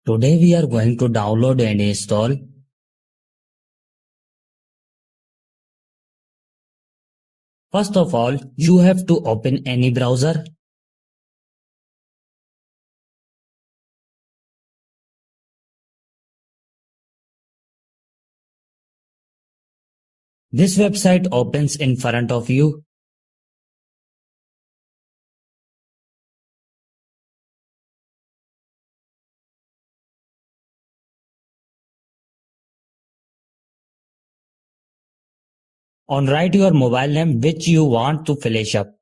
Today we are going to download and install First of all, you have to open any browser. This website opens in front of you. On write your mobile name which you want to flash up.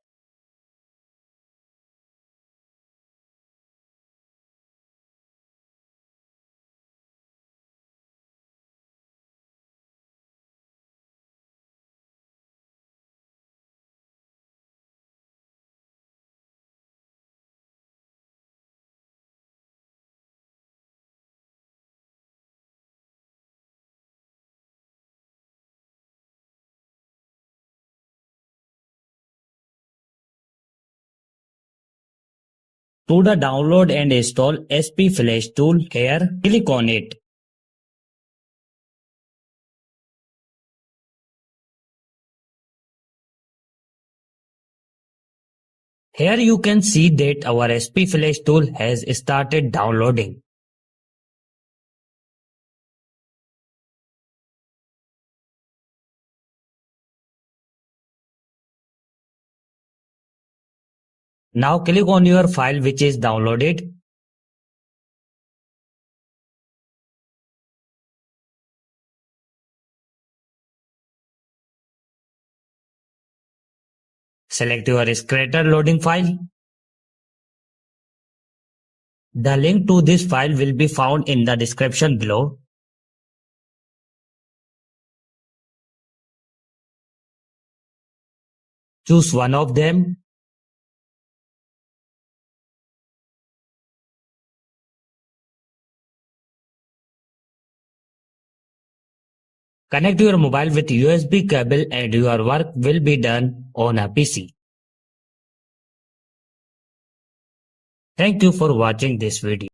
To the download and install SP Flash tool here, click on it. Here you can see that our SP Flash tool has started downloading. Now click on your file which is downloaded. Select your Scratter loading file. The link to this file will be found in the description below. Choose one of them. Connect your mobile with USB cable and your work will be done on a PC. Thank you for watching this video.